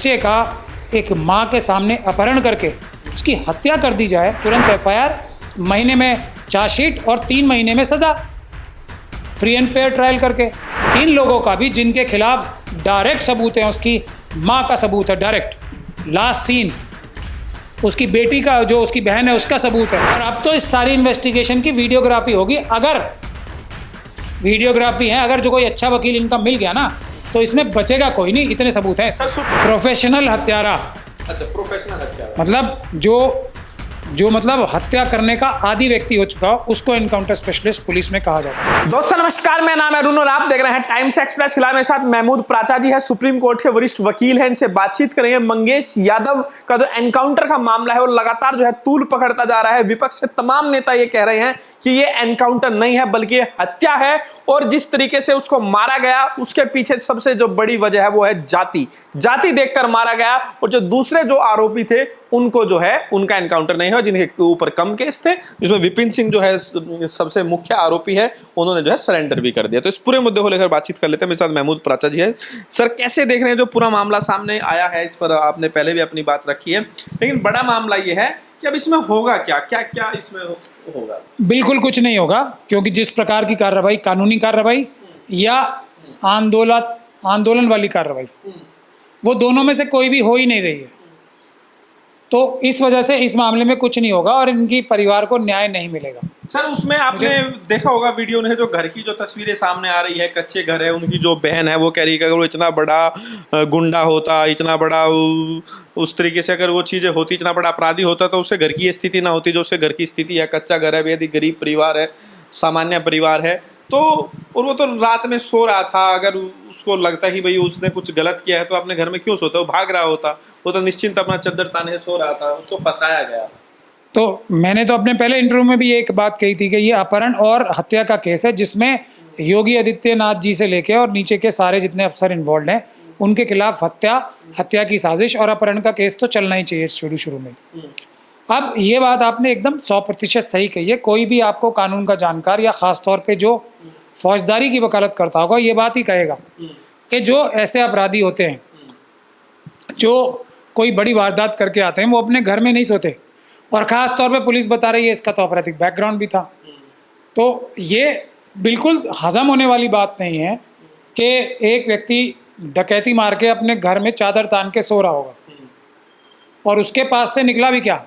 बच्चे का एक माँ के सामने अपहरण करके उसकी हत्या कर दी जाए, तुरंत एफआईआर, महीने में चार्जशीट और 3 महीने में सज़ा, फ्री एंड फेयर ट्रायल करके। इन लोगों का भी जिनके खिलाफ डायरेक्ट सबूत है, उसकी माँ का सबूत है डायरेक्ट, लास्ट सीन, उसकी बेटी का, जो उसकी बहन है उसका सबूत है। और अब तो इस सारी इन्वेस्टिगेशन की वीडियोग्राफी होगी। अगर वीडियोग्राफी है, अगर जो कोई अच्छा वकील इनका मिल गया ना, तो इसमें बचेगा कोई नहीं, इतने सबूत हैं। प्रोफेशनल हत्यारा, अच्छा, प्रोफेशनल हत्यारा मतलब जो मतलब हत्या करने का आदी व्यक्ति हो चुका हो, उसको एनकाउंटर स्पेशलिस्ट पुलिस में कहा जाता है। दोस्तों नमस्कार, मेरा नाम है अरुण और आप देख रहे हैं टाइम्स एक्सप्रेस। फिलहाल मेरे साथ महमूद प्राचा जी है, सुप्रीम कोर्ट के वरिष्ठ वकील हैं। इनसे बातचीत करेंगे। मंगेश यादव का जो एनकाउंटर का मामला है वो लगातार जो है तूल पकड़ता जा रहा है। विपक्ष के तमाम नेता ये कह रहे हैं कि ये एनकाउंटर नहीं है बल्कि ये हत्या है, और जिस तरीके से उसको मारा गया उसके पीछे सबसे जो बड़ी वजह है वो है जाति देखकर मारा गया। और जो दूसरे जो आरोपी थे उनको जो है उनका एनकाउंटर नहीं हुआ, जिनके ऊपर कम केस थे, जिसमें विपिन सिंह जो है सबसे मुख्य आरोपी है, उन्होंने जो है सरेंडर भी कर दिया। तो इस पूरे मुद्दे को लेकर बातचीत कर लेते हैं। मेरे साथ महमूद प्राचा जी है। सर, कैसे देख रहे हैं जो पूरा मामला सामने आया है? इस पर आपने पहले भी अपनी बात रखी है, लेकिन बड़ा मामला ये है कि अब इसमें होगा क्या, क्या इसमें होगा? बिल्कुल कुछ नहीं होगा, क्योंकि जिस प्रकार की कार्रवाई, कानूनी कार्रवाई या आंदोलन वाली कार्रवाई, वो दोनों में से कोई भी हो ही नहीं रही है। तो इस वजह से इस मामले में कुछ नहीं होगा और इनकी परिवार को न्याय नहीं मिलेगा। सर, उसमें आपने देखा होगा वीडियो में जो घर की जो तस्वीरें सामने आ रही है, कच्चे घर है, उनकी जो बहन है वो कह रही है कि अगर वो इतना बड़ा गुंडा होता, इतना बड़ा उस तरीके से अगर वो चीज़ें होती, इतना बड़ा अपराधी होता, तो उससे घर की स्थिति ना होती जो उससे घर की स्थिति है। कच्चा घर है, बेहद ही गरीब परिवार है, सामान्य परिवार है। तो और वो तो रात में सो रहा था। अगर उसको लगता कि भाई उसने कुछ गलत किया है तो अपने घर में क्यों सोता? वो भाग रहा होता, वो तो निश्चिंत अपना चद्दर ताने सो रहा था, उसको फंसाया गया। तो मैंने तो अपने पहले इंटरव्यू में भी एक बात कही थी कि ये अपहरण और हत्या का केस है, जिसमें योगी आदित्यनाथ जी से लेके और नीचे के सारे जितने अफसर इन्वॉल्व हैं, उनके खिलाफ हत्या की साजिश और अपहरण का केस तो चलना ही चाहिए शुरू में। अब ये बात आपने एकदम 100% सही कही है। कोई भी आपको कानून का जानकार या ख़ास तौर पे जो फौजदारी की वकालत करता होगा, ये बात ही कहेगा कि जो ऐसे अपराधी होते हैं, जो कोई बड़ी वारदात करके आते हैं, वो अपने घर में नहीं सोते। और ख़ास तौर पे पुलिस बता रही है इसका तो आपराधिक बैकग्राउंड भी था। तो ये बिल्कुल हजम होने वाली बात नहीं है कि एक व्यक्ति डकैती मार के अपने घर में चादर तान के सो रहा होगा और उसके पास से निकला भी क्या।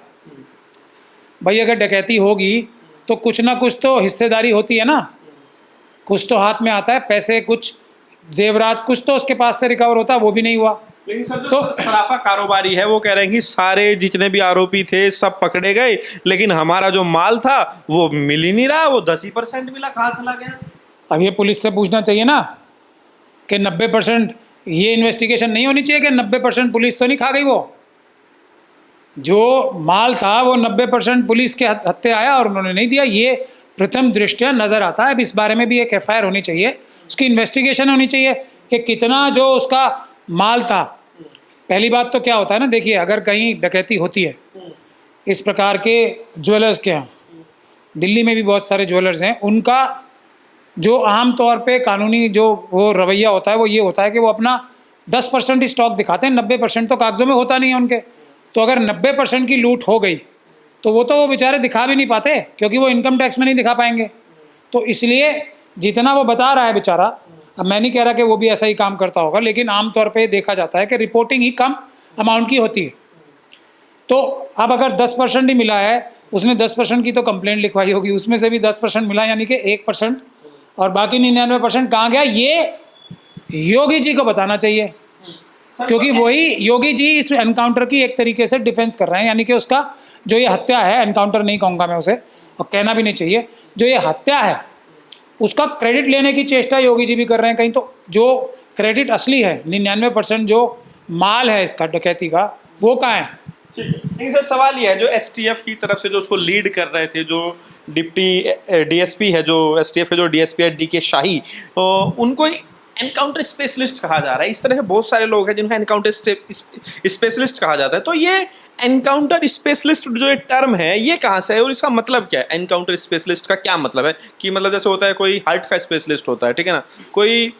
भाई अगर डकैती होगी तो कुछ ना कुछ तो हिस्सेदारी होती है ना, कुछ तो हाथ में आता है, पैसे, कुछ जेवरात, कुछ तो उसके पास से रिकवर होता है, वो भी नहीं हुआ। लेकिन सर, जो सराफा कारोबारी है वो कह रहे हैं कि सारे जितने भी आरोपी थे सब पकड़े गए, लेकिन हमारा जो माल था वो मिल ही नहीं रहा, वो 10% मिला, कहाँ चला गया? अब ये पुलिस से पूछना चाहिए ना कि 90%, ये इन्वेस्टिगेशन नहीं होनी चाहिए कि 90% पुलिस तो नहीं खा गई। वो जो माल था वो 90% पुलिस के हत्थे आया और उन्होंने नहीं दिया। ये प्रथम दृष्टया नज़र आता है। अब इस बारे में भी एक एफआईआर होनी चाहिए, उसकी इन्वेस्टिगेशन होनी चाहिए कि कितना जो उसका माल था। पहली बात तो क्या होता है ना, देखिए, अगर कहीं डकैती होती है इस प्रकार के ज्वेलर्स के यहाँ, दिल्ली में भी बहुत सारे ज्वेलर्स हैं, उनका जो आम तौर पे कानूनी जो वो रवैया होता है वो ये होता है कि वो अपना 10% ही स्टॉक दिखाते हैं, 90% तो कागज़ों में होता नहीं है उनके। तो अगर 90% की लूट हो गई तो वो बेचारे दिखा भी नहीं पाते, क्योंकि वो इनकम टैक्स में नहीं दिखा पाएंगे। तो इसलिए जितना वो बता रहा है बेचारा, अब मैं नहीं कह रहा कि वो भी ऐसा ही काम करता होगा, लेकिन आमतौर पे देखा जाता है कि रिपोर्टिंग ही कम अमाउंट की होती है। तो अब अगर 10% ही मिला है, उसने 10% की तो कंप्लेंट लिखवाई होगी, उसमें से भी 10% मिला, यानी कि 1%, और बाकी 99% कहाँ गया, ये योगी जी को बताना चाहिए, क्योंकि वही योगी जी इस एनकाउंटर की एक तरीके से डिफेंस कर रहे हैं। यानी कि उसका जो ये हत्या है, एनकाउंटर नहीं कहूँगा मैं उसे, और कहना भी नहीं चाहिए, जो ये हत्या है उसका क्रेडिट लेने की चेष्टा योगी जी भी कर रहे हैं कहीं। तो जो क्रेडिट असली है, 99% जो माल है इसका डकैती का, वो कहाँ है? नहीं सर, सवाल ये है, जो एसटीएफ की तरफ से जो उसको लीड कर रहे थे, जो डिप्टी डीएसपी है, जो एसटीएफ है, जो डीएसपी है डीके शाही, उनको एनकाउंटर स्पेशलिस्ट कहा जा रहा है। इस तरह से बहुत सारे लोग हैं जिनका एनकाउंटर स्पेशलिस्ट कहा जाता है। तो ये एनकाउंटर स्पेशलिस्ट जो ये टर्म है, ये कहाँ से है और इसका मतलब क्या है? एनकाउंटर स्पेशलिस्ट का क्या मतलब है? कि मतलब जैसे होता है कोई हार्ट का स्पेशलिस्ट होता है, ठीक है ना, कोई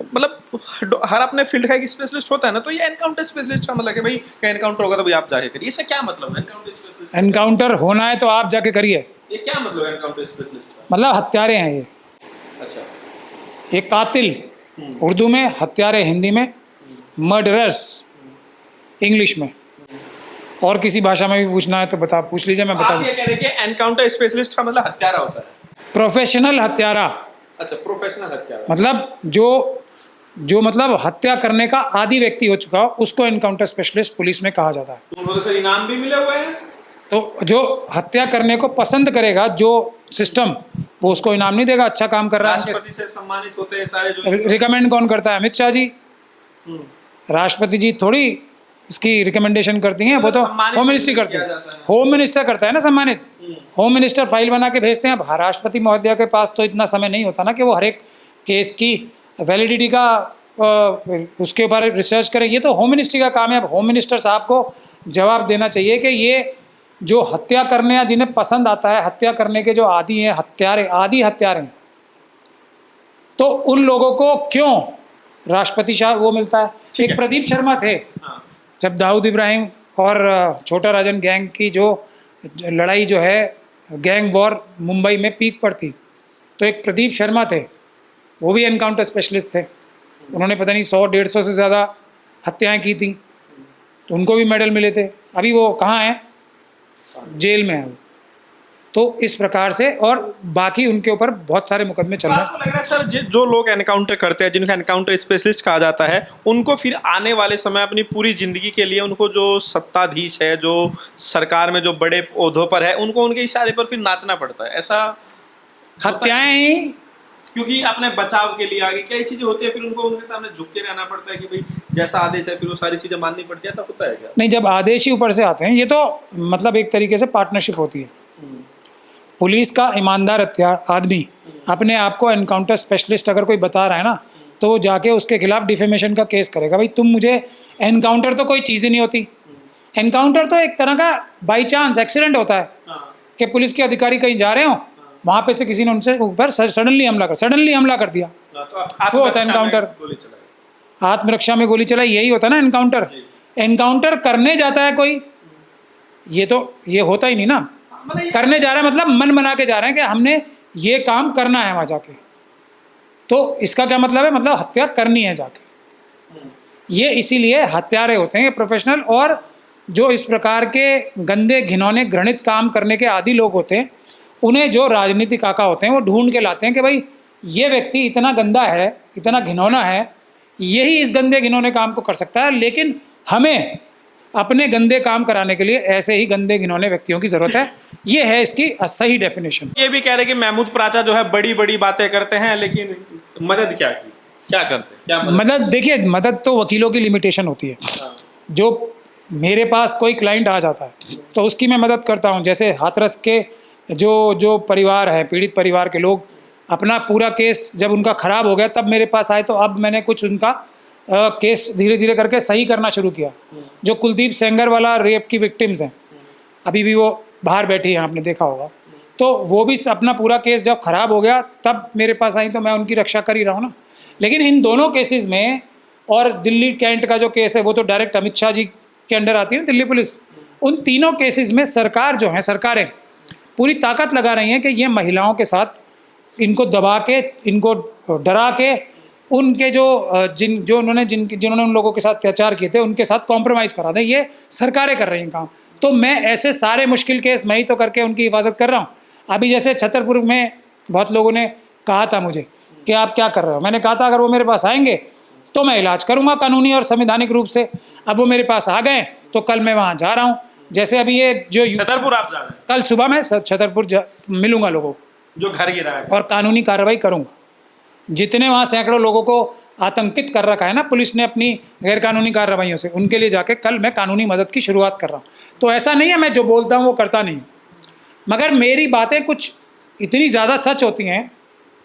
मतलब हर अपने फील्ड का एक स्पेशलिस्ट होता है ना, तो ये एनकाउंटर स्पेशलिस्ट का मतलब है भाई कहीं एनकाउंटर होगा तो भाई आप जाके करिए, इससे क्या मतलब है एनकाउंटर स्पेशलिस्ट? एनकाउंटर होना है तो आप जाके करिए। ये क्या मतलब है एनकाउंटर स्पेशलिस्ट का? मतलब हत्यारे हैं ये, अच्छा। एक कातिल उर्दू में, हत्यारे हिंदी में, मर्डरर्स इंग्लिश में। और किसी भाषा में भी पूछना है तो बता पूछ लीजिए, मैं बता आप ये कह रहे हैं कि एनकाउंटर स्पेशलिस्ट का मतलब हत्यारा होता है? प्रोफेशनल हत्यारा अच्छा, प्रोफेशनल हत्यारा। मतलब जो मतलब हत्या करने का आदी व्यक्ति हो चुका हो उसको एनकाउंटर स्पेशलिस्ट पुलिस में कहा जाता है। तो उन्होंने सर इनाम भी मिले हुए हैं? तो जो हत्या करने को पसंद करेगा जो सिस्टम, वो उसको इनाम नहीं देगा, अच्छा काम कर रहा है। राष्ट्रपति से सम्मानित होते हैं सारे जो। रिकमेंड कौन करता है? अमित शाह जी। राष्ट्रपति जी थोड़ी इसकी रिकमेंडेशन करती हैं, वो तो होम मिनिस्ट्री करती है। होम मिनिस्टर करता है ना सम्मानित। होम मिनिस्टर फाइल बना के भेजते हैं। अब राष्ट्रपति महोदया के पास तो इतना समय नहीं होता ना कि वो हर एक केस की वैलिडिटी का उसके ऊपर रिसर्च करें। ये तो होम मिनिस्ट्री का काम है। अब होम मिनिस्टर साहब को जवाब देना चाहिए कि ये जो हत्या करने या जिन्हें पसंद आता है हत्या करने के जो आदी हैं, आदी हत्यारे हैं, तो उन लोगों को क्यों राष्ट्रपति शाह वो मिलता है? एक प्रदीप शर्मा थे, जब दाऊद इब्राहिम और छोटा राजन गैंग की जो लड़ाई जो है, गैंग वॉर मुंबई में पीक पर थी, तो एक प्रदीप शर्मा थे, वो भी एनकाउंटर स्पेशलिस्ट थे। उन्होंने पता नहीं 100-150 से ज़्यादा हत्याएं की थी, तो उनको भी मेडल मिले थे। अभी वो कहाँ हैं? जेल में है। तो इस प्रकार से, और बाकी उनके ऊपर बहुत सारे मुकदमे चल रहे हैं। आपको लग रहा है सर जो लोग एनकाउंटर करते हैं, जिनको एनकाउंटर स्पेशलिस्ट कहा जाता है, उनको फिर आने वाले समय अपनी पूरी जिंदगी के लिए उनको जो सत्ताधीश है, जो सरकार में जो बड़े ओहदों पर है, उनको उनके इशारे पर फिर नाचना पड़ता है? ऐसा हत्याएं ही, क्योंकि अपने बचाव के लिए आगे कई चीजें होती है, फिर उनको उनके सामने झुक के रहना पड़ता है कि भाई जैसा आदेश है फिर वो सारी चीजें माननी पड़ती है। ऐसा होता है क्या? नहीं, जब आदेश ही ऊपर से आते हैं, ये तो मतलब एक तरीके से पार्टनरशिप होती है। पुलिस का ईमानदार आदमी अपने आप को एनकाउंटर स्पेशलिस्ट अगर कोई बता रहा है ना, तो वो जाके उसके खिलाफ डिफेमेशन का केस करेगा। भाई तुम मुझे, एनकाउंटर तो कोई चीज़ ही नहीं होती। एनकाउंटर तो एक तरह का बाई चांस एक्सीडेंट होता है कि पुलिस के अधिकारी कहीं जा रहे हो, वहाँ पे से किसी ने उनसे ऊपर सडनली हमला कर दिया, वो होता है एनकाउंटर। आत्मरक्षा में गोली चलाई, यही होता है ना एनकाउंटर। एनकाउंटर करने जाता है कोई, ये होता ही नहीं ना। करने जा रहा है मतलब मन बना के जा रहे हैं कि हमने ये काम करना है वहाँ जाके, तो इसका क्या मतलब है? मतलब हत्या करनी है जाके। ये इसीलिए हत्यारे होते हैं प्रोफेशनल। और जो इस प्रकार के गंदे घिनौने घृणित काम करने के आदी लोग होते हैं, उन्हें जो राजनीतिक काका होते हैं वो ढूंढ के लाते हैं कि भाई ये व्यक्ति इतना गंदा है, इतना घिनौना है, यही इस गंदे घिनौने काम को कर सकता है, लेकिन हमें अपने गंदे काम कराने के लिए ऐसे ही गंदे घिनौने व्यक्तियों की ज़रूरत है। ये है इसकी सही डेफिनेशन। ये भी कह रहे कि महमूद प्राचा जो है बड़ी बड़ी बातें करते हैं, लेकिन मदद क्या करते हैं? क्या मदद? देखिए, मदद तो वकीलों की लिमिटेशन होती है। जो मेरे पास कोई क्लाइंट आ जाता है तो उसकी मैं मदद करता हूँ। जैसे हाथरस के जो परिवार है, पीड़ित परिवार के लोग, अपना पूरा केस जब उनका ख़राब हो गया तब मेरे पास आए, तो अब मैंने कुछ उनका केस धीरे धीरे करके सही करना शुरू किया। जो कुलदीप सेंगर वाला रेप की विक्टिम्स हैं, अभी भी वो बाहर बैठी हैं, आपने देखा होगा, तो वो भी अपना पूरा केस जब ख़राब हो गया तब मेरे पास आई, तो मैं उनकी रक्षा कर ही रहा हूँ ना। लेकिन इन दोनों केसेस में, और दिल्ली कैंट का जो केस है वो तो डायरेक्ट अमित शाह जी के अंडर आती है ना दिल्ली पुलिस, उन तीनों केसेस में सरकार जो है, सरकारें पूरी ताकत लगा रही हैं कि ये महिलाओं के साथ इनको दबा के, इनको डरा के, उनके जिन्होंने उन लोगों के साथ अत्याचार किए थे उनके साथ कॉम्प्रोमाइज़ करा दें। ये सरकारें कर रही हैं काम। तो मैं ऐसे सारे मुश्किल केस मैं ही तो करके उनकी हिफाजत कर रहा हूँ। अभी जैसे छतरपुर में बहुत लोगों ने कहा था मुझे कि आप क्या कर रहे हो, मैंने कहा था अगर वो मेरे पास आएंगे तो मैं इलाज करूँगा कानूनी और संवैधानिक रूप से। अब वो मेरे पास आ गए तो कल मैं वहाँ जा रहा हूँ। जैसे अभी ये जो छतरपुर आप जा रहे हैं, कल सुबह मैं छतरपुर मिलूंगा लोगों को जो घर गिरा है, और कानूनी कार्रवाई करूँगा। जितने वहाँ सैकड़ों लोगों को आतंकित कर रखा है ना पुलिस ने अपनी गैरकानूनी कार्रवाइयों से, उनके लिए जाके कल मैं कानूनी मदद की शुरुआत कर रहा हूँ। तो ऐसा नहीं है मैं जो बोलता हूँ वो करता नहीं, मगर मेरी बातें कुछ इतनी ज़्यादा सच होती हैं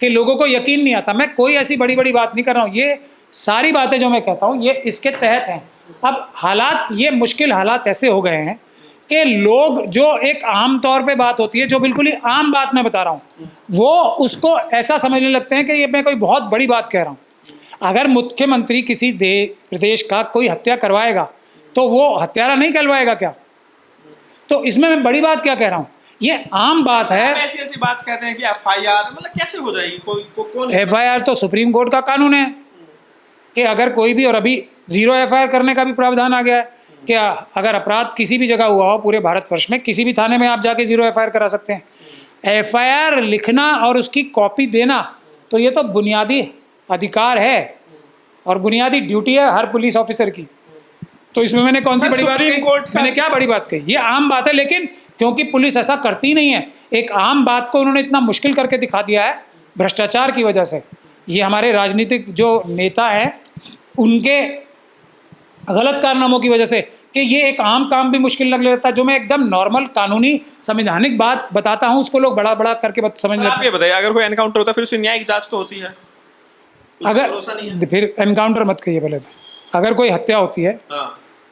कि लोगों को यकीन नहीं आता। मैं कोई ऐसी बड़ी बड़ी बात नहीं कर रहा हूँ, ये सारी बातें जो मैं कहता हूँ ये इसके तहत हैं। अब हालात, ये मुश्किल हालात ऐसे हो गए हैं कि लोग, जो एक आम तौर पे बात होती है, जो बिल्कुल ही आम बात मैं बता रहा हूँ, वो उसको ऐसा समझने लगते हैं कि ये मैं कोई बहुत बड़ी बात कह रहा हूँ। अगर मुख्यमंत्री किसी प्रदेश का कोई हत्या करवाएगा तो वो हत्यारा नहीं कहलवाएगा क्या? तो इसमें मैं बड़ी बात क्या कह रहा हूँ, ये आम बात है। ऐसी ऐसी बात कहते हैं कि एफआईआर मतलब कैसे हो जाएगी, कौन एफआईआर तो सुप्रीम कोर्ट का कानून है कि अगर कोई भी, और अभी 0 एफआईआर करने का भी प्रावधान आ गया है कि अगर अपराध किसी भी जगह हुआ हो पूरे भारतवर्ष में, किसी भी थाने में आप जाके 0 एफआईआर करा सकते हैं। एफआईआर लिखना और उसकी कॉपी देना तो ये तो बुनियादी अधिकार है और बुनियादी ड्यूटी है हर पुलिस ऑफिसर की। तो इसमें मैंने कौन सी बड़ी बात कही? मैंने क्या बड़ी बात कही? ये आम बात है, लेकिन क्योंकि पुलिस ऐसा करती नहीं है, एक आम बात को उन्होंने इतना मुश्किल करके दिखा दिया है भ्रष्टाचार की वजह से। ये हमारे राजनीतिक जो नेता हैं उनके गलत कारनामों की वजह से कि ये एक आम काम भी मुश्किल लग लेता है। जो मैं एकदम नॉर्मल कानूनी संवैधानिक बात बताता हूँ उसको लोग बड़ा बड़ा करके समझ लेते हैं। आप ये बताइए, अगर कोई एनकाउंटर होता है फिर उसकी न्यायिक जांच तो होती है, अगर फिर एनकाउंटर मत कहिए पहले, अगर कोई हत्या होती है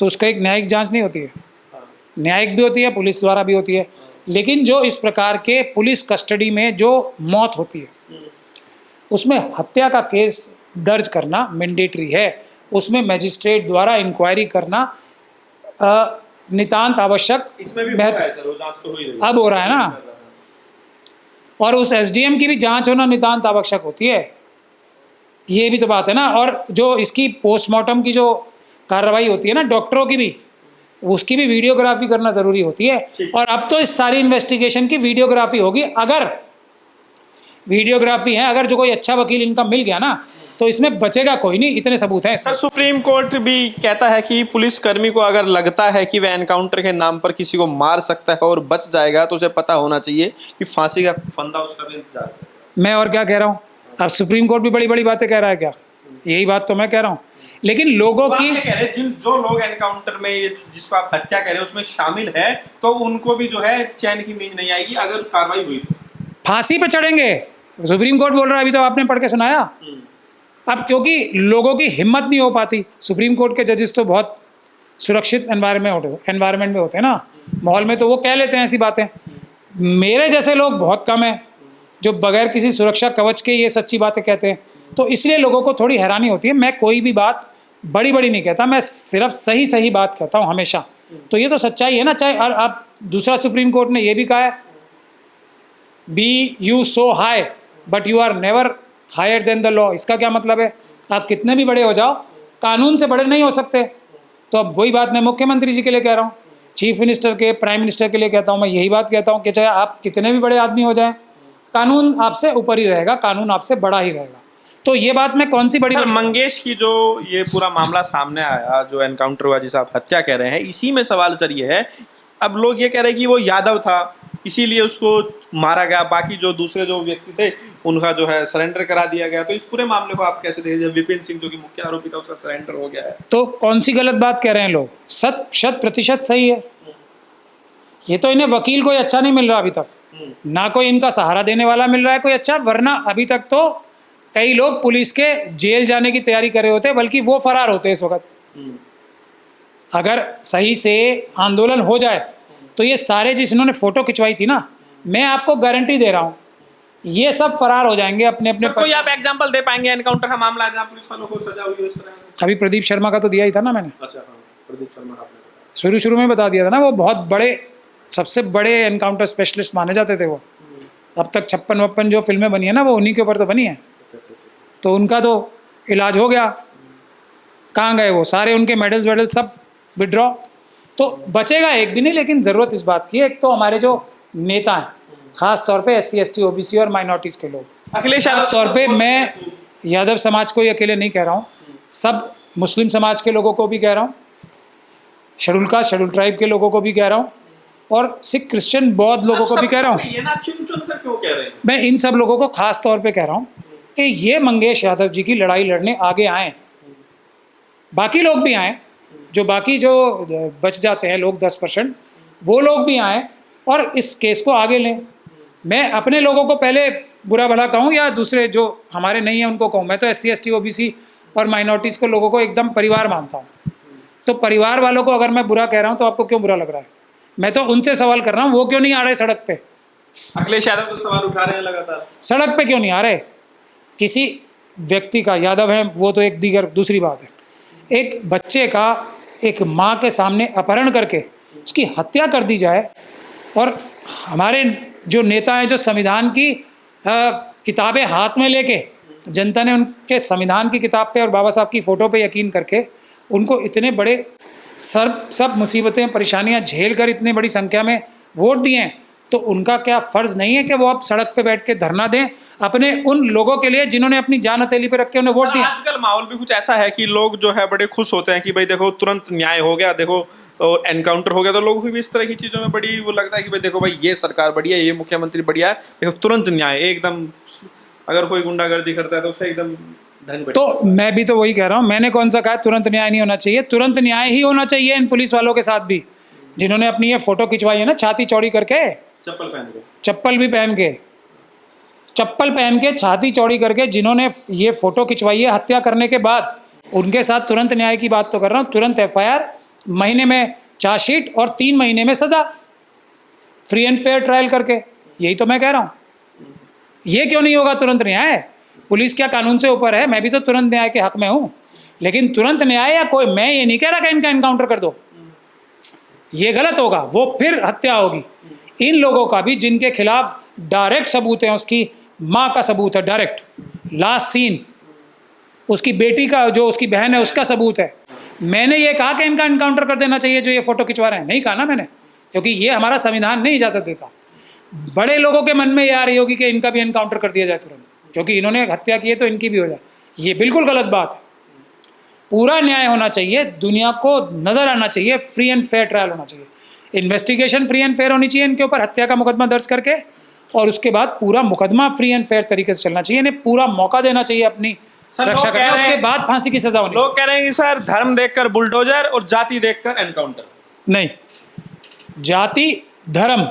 तो उसका एक न्यायिक जांच नहीं होती है, न्यायिक भी होती है, पुलिस द्वारा भी होती है। लेकिन जो इस प्रकार के पुलिस कस्टडी में जो मौत होती है उसमें हत्या का केस दर्ज करना मैंडेटरी है, उसमें मैजिस्ट्रेट द्वारा इंक्वायरी करना नितांत आवश्यक। इसमें भी जांच तो हो ही रही है। अब हो रहा है ना, और उस एसडीएम की भी जांच होना नितांत आवश्यक होती है, ये भी तो बात है ना। और जो इसकी पोस्टमार्टम की जो कार्रवाई होती है ना, डॉक्टरों की भी, उसकी भी वीडियोग्राफी करना ज़रूरी होती है। और अब तो इस सारी इन्वेस्टिगेशन की वीडियोग्राफी होगी। अगर वीडियोग्राफी है, अगर जो कोई अच्छा वकील इनका मिल गया ना तो इसमें बचेगा कोई नहीं, इतने सबूत हैं। सर, सुप्रीम कोर्ट भी कहता है कि पुलिसकर्मी को अगर लगता है कि वह एनकाउंटर के नाम पर किसी को मार सकता है और बच जाएगा तो उसे पता होना चाहिए कि फांसी का फंदा उसका भी इंतजार है। मैं और क्या कह रहा हूँ? अब सुप्रीम कोर्ट भी बड़ी बड़ी बातें कह रहा है क्या? यही बात तो मैं कह रहा हूँ। लेकिन लोगों की जो लोग एनकाउंटर में जिसको आप हत्या कह रहे हैं उसमें शामिल है तो उनको भी जो है चैन की नींद नहीं आएगी अगर कार्रवाई हुई तो। फांसी पे चढ़ेंगे, सुप्रीम कोर्ट बोल रहा है, अभी तो आपने पढ़ के सुनाया। अब क्योंकि लोगों की हिम्मत नहीं हो पाती, सुप्रीम कोर्ट के जजेस तो बहुत सुरक्षित एनवायरनमेंट में होते हैं ना, माहौल में, तो वो कह लेते हैं ऐसी बातें। मेरे जैसे लोग बहुत कम हैं जो बगैर किसी सुरक्षा कवच के ये सच्ची बातें कहते हैं, तो इसलिए लोगों को थोड़ी हैरानी होती है। मैं कोई भी बात बड़ी बड़ी नहीं कहता, मैं सिर्फ सही सही बात कहता हूँ हमेशा। तो ये तो सच्चाई है ना। चाहे और अब दूसरा सुप्रीम कोर्ट ने ये भी कहा है, be you so high but you are never higher than the law. इसका क्या मतलब है? आप कितने भी बड़े हो जाओ, कानून से बड़े नहीं हो सकते। तो अब वही बात मैं मुख्यमंत्री जी के लिए कह रहा हूँ, चीफ मिनिस्टर के, प्राइम मिनिस्टर के लिए कहता हूँ। मैं यही बात कहता हूँ कि चाहे आप कितने भी बड़े आदमी हो जाएं, कानून आपसे ऊपर ही रहेगा, कानून आपसे बड़ा ही रहेगा। तो ये बात मैं कौन सी बड़ी सर, मंगेश की जो ये पूरा मामला सामने आया, जो एनकाउंटर हुआ जिसे आप हत्या कह रहे हैं, इसी में सवाल सर ये है, अब लोग ये कह रहे हैं कि वो यादव था इसीलिए उसको मारा गया, बाकी जो दूसरे जो व्यक्ति थे उनका जो है सरेंडर करा दिया गया। तो इस पूरे मामले को आप कैसे देखते हैं? विपिन सिंह जो कि मुख्य आरोपी था उसका सरेंडर हो गया है, तो कौन सी गलत बात कह रहे हैं लोग? 100% सही है। ये तो इन्हें वकील कोई अच्छा नहीं मिल रहा अभी तक, ना कोई इनका सहारा देने वाला मिल रहा है कोई अच्छा, वरना अभी तक तो कई लोग पुलिस के जेल जाने की तैयारी कर रहे होते, बल्कि वो फरार होते इस वक्त। अगर सही से आंदोलन हो जाए तो ये सारे जिन्होंने फोटो खिंचवाई थी ना, मैं आपको गारंटी दे रहा हूँ ये सब फरार हो जाएंगे अपने अपने। कोई आप एग्जांपल दे पाएंगे एनकाउंटर का मामला जहाँ पुलिस वालों को सजा हुई है इस तरह? अभी प्रदीप शर्मा का तो दिया ही था ना मैंने। अच्छा, हाँ, प्रदीप शर्मा आपने शुरू में बता दिया था ना, वो बहुत बड़े, सबसे बड़े एनकाउंटर स्पेशलिस्ट माने जाते थे वो। अब तक 56-56 जो फिल्में बनी है ना वो उन्हीं के ऊपर तो बनी है। तो उनका तो इलाज हो गया, कहाँ गए वो सारे? उनके मेडल्स वेडल सब विड्रॉ। तो बचेगा एक भी नहीं। लेकिन ज़रूरत इस बात की है, एक तो हमारे जो नेता हैं ख़ास तौर पे SC ST OBC और माइनॉरिटीज़ के लोग, अखिलेश खास तौर पे मैं यादव समाज को ही अकेले नहीं कह रहा हूँ, सब मुस्लिम समाज के लोगों को भी कह रहा हूँ, शेड्यूल कास्ट शेड्यूल ट्राइब के लोगों को भी कह रहा हूँ, और सिख क्रिश्चियन बौद्ध लोगों को भी कह रहा हूँ। ये ना चुन कर क्यों कह रहे हैं? मैं इन सब लोगों को खास तौर पे कह रहा हूँ कि ये मंगेश यादव जी की लड़ाई लड़ने आगे आएँ, बाकी लोग भी आएँ, जो बाकी जो बच जाते हैं लोग 10%, वो लोग भी आएँ और इस केस को आगे लें। मैं अपने लोगों को पहले बुरा भला कहूँ या दूसरे जो हमारे नहीं हैं उनको कहूँ, मैं तो SC ST OBC और माइनॉरिटीज़ को लोगों को एकदम परिवार मानता हूँ। तो परिवार वालों को अगर मैं बुरा कह रहा हूँ तो आपको क्यों बुरा लग रहा है? मैं तो उनसे सवाल कर रहा हूँ, वो क्यों नहीं आ रहे सड़क पे? अखिलेश यादव तो सवाल उठा रहे हैं लगातार। सड़क पे क्यों नहीं आ रहे? किसी व्यक्ति का, यादव है वो तो एक दीगर दूसरी बात है, एक बच्चे का एक माँ के सामने अपहरण करके उसकी हत्या कर दी जाए, और हमारे जो नेता हैं जो संविधान की किताबें हाथ में लेके, जनता ने उनके संविधान की किताब पे और बाबा साहब की फ़ोटो पे यकीन करके उनको इतने बड़े सब मुसीबतें परेशानियां झेल कर इतनी बड़ी संख्या में वोट दिए हैं, तो उनका क्या फ़र्ज़ नहीं है कि वो अब सड़क पे बैठ के धरना दें अपने उन लोगों के लिए जिन्होंने अपनी जान हथेली पे रख के उन्हें वोट दिया। आजकल माहौल भी कुछ ऐसा है कि लोग जो है बड़े खुश होते हैं कि भाई देखो तुरंत न्याय हो गया, देखो एनकाउंटर हो गया, तो लोग भी इस तरह की चीज़ों में बड़ी वो लगता है कि भाई देखो भाई ये सरकार बढ़िया है, ये मुख्यमंत्री बढ़िया है, देखो तुरंत न्याय एकदम, अगर कोई गुंडागर्दी करता है तो उसे एकदम ढंग बैठ। तो मैं भी तो वही कह रहा हूँ, मैंने कौन सा कहा तुरंत न्याय नहीं होना चाहिए? तुरंत न्याय ही होना चाहिए इन पुलिस वालों के साथ भी, जिन्होंने अपनी ये फ़ोटो खिंचवाई है ना छाती चौड़ी करके, चप्पल पहन के, चप्पल भी पहन के, चप्पल पहन के छाती चौड़ी करके जिन्होंने ये फ़ोटो खिंचवाई है हत्या करने के बाद, उनके साथ तुरंत न्याय की बात तो कर रहा हूँ। तुरंत FIR, महीने में चार्जशीट और 3 महीने में सज़ा, फ्री एंड फेयर ट्रायल करके, यही तो मैं कह रहा हूँ। ये क्यों नहीं होगा तुरंत न्याय? पुलिस क्या कानून से ऊपर है? मैं भी तो तुरंत न्याय के हक में हूँ, लेकिन तुरंत न्याय या कोई, मैं ये नहीं कह रहा कि इनका एनकाउंटर कर दो, ये गलत होगा, वो फिर हत्या होगी। इन लोगों का भी जिनके खिलाफ डायरेक्ट सबूत है, उसकी माँ का सबूत है डायरेक्ट, लास्ट सीन, उसकी बेटी का, जो उसकी बहन है उसका सबूत है, मैंने ये कहा कि इनका एनकाउंटर कर देना चाहिए जो ये फ़ोटो खिंचवा रहे हैं? नहीं कहा ना मैंने, क्योंकि ये हमारा संविधान नहीं इजाज़त देता। बड़े लोगों के मन में ये आ रही होगी कि इनका भी एनकाउंटर कर दिया जाए तुरंत, क्योंकि इन्होंने हत्या की है तो इनकी भी हो जाए। ये बिल्कुल गलत बात है। पूरा न्याय होना चाहिए, दुनिया को नज़र आना चाहिए, फ्री एंड फेयर ट्रायल होना चाहिए, इन्वेस्टिगेशन फ्री एंड फेयर होनी चाहिए इनके ऊपर, हत्या का मुकदमा दर्ज करके, और उसके बाद पूरा मुकदमा फ्री एंड फेयर तरीके से चलना चाहिए, इन्हें पूरा मौका देना चाहिए अपनी रक्षा करने, उसके बाद फांसी की सजा होनी चाहिए। लोग कह रहे हैं कि सर धर्म देखकर बुलडोजर और जाति देखकर एनकाउंटर। नहीं, जाति धर्म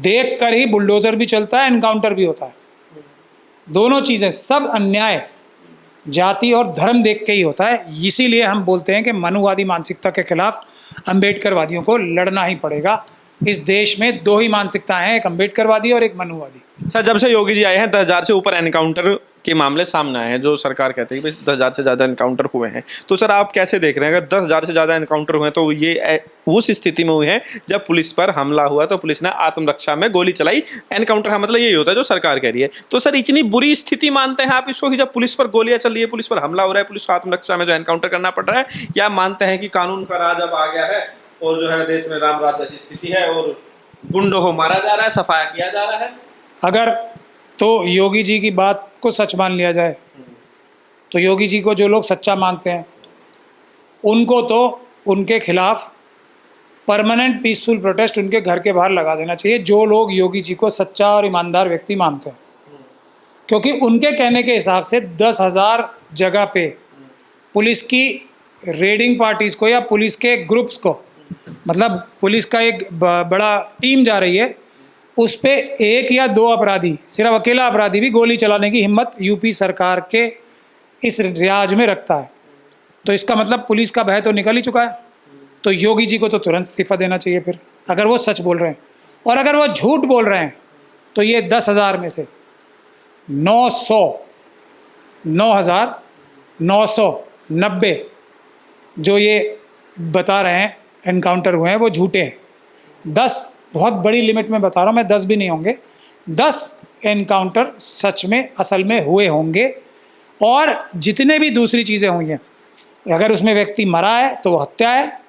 देख कर ही बुलडोजर भी चलता है, एनकाउंटर भी होता है, दोनों चीज़ें, सब अन्याय जाति और धर्म देख के ही होता है। इसीलिए हम बोलते हैं कि मनुवादी मानसिकता के खिलाफ अम्बेडकरवादियों को लड़ना ही पड़ेगा। इस देश में 2 ही मानसिकताएं हैं, एक अम्बेडकरवादी और एक मनुवादी। सर जब से योगी जी आए हैं 10,000 से ऊपर एनकाउंटर के मामले सामने आए हैं, जो सरकार कहती है कि 10,000 से ज़्यादा एनकाउंटर हुए हैं, तो सर आप कैसे देख रहे हैं? अगर 10,000 से ज़्यादा एनकाउंटर हुए हैं तो ये उस स्थिति में हुए हैं जब पुलिस पर हमला हुआ तो पुलिस ने आत्मरक्षा में गोली चलाई, एनकाउंटर का मतलब यही होता है जो सरकार कह रही है। तो सर इतनी बुरी स्थिति मानते हैं आप इसको कि जब पुलिस पर गोलियां चल रही है, पुलिस पर हमला हो रहा है, पुलिस को आत्मरक्षा में जो एनकाउंटर करना पड़ रहा है, या मानते हैं कि कानून का राज अब आ गया है और जो है देश में राम राज्य जैसी स्थिति है और गुंडों को मारा जा रहा है, सफाया किया जा रहा है? अगर तो योगी जी की बात को सच मान लिया जाए तो योगी जी को जो लोग सच्चा मानते हैं उनको तो उनके खिलाफ परमानेंट पीसफुल प्रोटेस्ट उनके घर के बाहर लगा देना चाहिए, जो लोग योगी जी को सच्चा और ईमानदार व्यक्ति मानते हैं, क्योंकि उनके कहने के हिसाब से 10,000 जगह पे पुलिस की रेडिंग पार्टीज़ को या पुलिस के ग्रुप्स को, मतलब पुलिस का एक बड़ा टीम जा रही है, उस पे 1 या 2 अपराधी, सिर्फ अकेला अपराधी भी गोली चलाने की हिम्मत यूपी सरकार के इस रियाज में रखता है। तो इसका मतलब पुलिस का भय तो निकल ही चुका है। तो योगी जी को तो तुरंत इस्तीफा देना चाहिए फिर, अगर वो सच बोल रहे हैं। और अगर वो झूठ बोल रहे हैं तो ये 10,000 में से 9,990 जो ये बता रहे हैं एनकाउंटर हुए हैं वो झूठे हैं। 10, बहुत बड़ी लिमिट में बता रहा हूँ मैं, 10 भी नहीं होंगे, 10 एनकाउंटर सच में असल में हुए होंगे। और जितने भी दूसरी चीज़ें हुई हैं, अगर उसमें व्यक्ति मरा है तो वो हत्या है,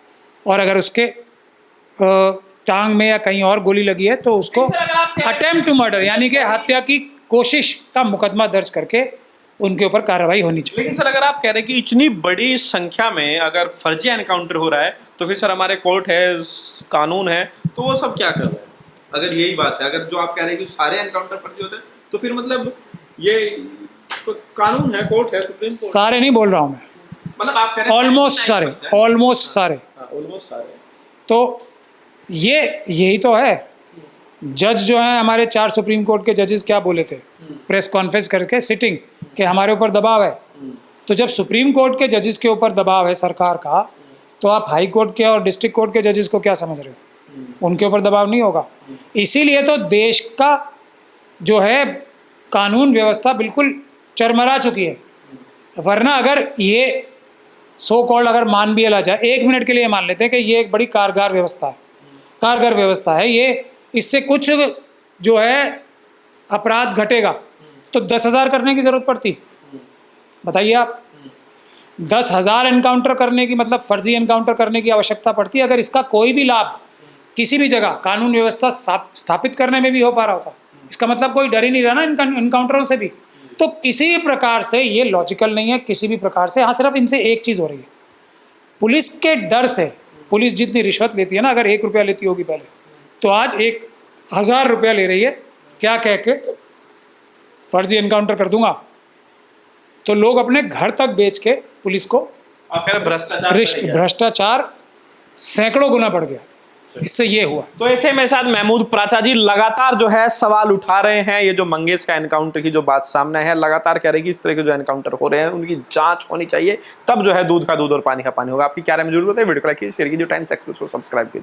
और अगर उसके टांग में या कहीं और गोली लगी है तो उसको अटेम्प्ट टू मर्डर यानी कि हत्या की कोशिश का मुकदमा दर्ज करके उनके ऊपर कार्रवाई होनी चाहिए। लेकिन सर अगर आप कह रहे हैं कि इतनी बड़ी संख्या में अगर फर्जी एनकाउंटर हो रहा है तो फिर सर हमारे कोर्ट है, कानून है, तो वो सब क्या कर रहे हैं? अगर यही बात है, अगर जो आप कह रहे हैं कि सारे एनकाउंटर फर्जी होते हैं तो फिर मतलब ये तो कानून है, कोर्ट है, सुप्रीम कोर्ट। सारे नहीं बोल रहा हूँ मैं, मतलब आप कह रहे हैं ऑलमोस्ट सारे, ऑलमोस्ट सारे। तो यही तो है। जज जो हैं हमारे 4 सुप्रीम कोर्ट के जजेस क्या बोले थे प्रेस कॉन्फ्रेंस करके सिटिंग कि हमारे ऊपर दबाव है। तो जब सुप्रीम कोर्ट के जजेस के ऊपर दबाव है सरकार का, तो आप हाई कोर्ट के और डिस्ट्रिक्ट कोर्ट के जजेस को क्या समझ रहे हो? उनके ऊपर दबाव नहीं होगा। इसीलिए तो देश का जो है कानून व्यवस्था बिल्कुल चरमरा चुकी है। वरना अगर ये सो कॉल्ड अगर मान भी लिया जाए, 1 मिनट के लिए मान लेते हैं कि ये एक बड़ी कारगर व्यवस्था है, ये इससे कुछ जो है अपराध घटेगा, तो 10,000 करने की ज़रूरत पड़ती? बताइए आप, 10,000 एनकाउंटर करने की, मतलब फर्जी एनकाउंटर करने की आवश्यकता पड़ती है अगर इसका कोई भी लाभ किसी भी जगह कानून व्यवस्था स्थापित करने में भी हो पा रहा होता। इसका मतलब कोई डर ही नहीं रहा ना इनकाउंटरों से भी। तो किसी भी प्रकार से ये लॉजिकल नहीं है, किसी भी प्रकार से। हाँ, सिर्फ इनसे एक चीज़ हो रही है, पुलिस के डर से। पुलिस जितनी रिश्वत लेती है ना, अगर 1 रुपया लेती होगी पहले, तो आज 1,000 रुपया ले रही है, क्या कह के फर्जी एनकाउंटर कर दूंगा। तो लोग अपने घर तक बेच के पुलिस को, आप कह रहे भ्रष्टाचार सैकड़ों गुना बढ़ गया, इससे ये हुआ। तो ये थे मेरे साथ महमूद प्राचा जी, लगातार जो है सवाल उठा रहे हैं। ये जो मंगेश का एनकाउंटर की जो बात सामने है, लगातार कह रहे हैं कि इस तरह के जो एनकाउंटर हो रहे हैं उनकी जांच होनी चाहिए, तब जो है दूध का दूध और पानी का पानी होगा। आपकी क्या राय में जरूर बताइए, वीडियो को लाइक कीजिए, शेयर कीजिए, टाइम्स एक्सप्रेस को सब्सक्राइब कीजिए।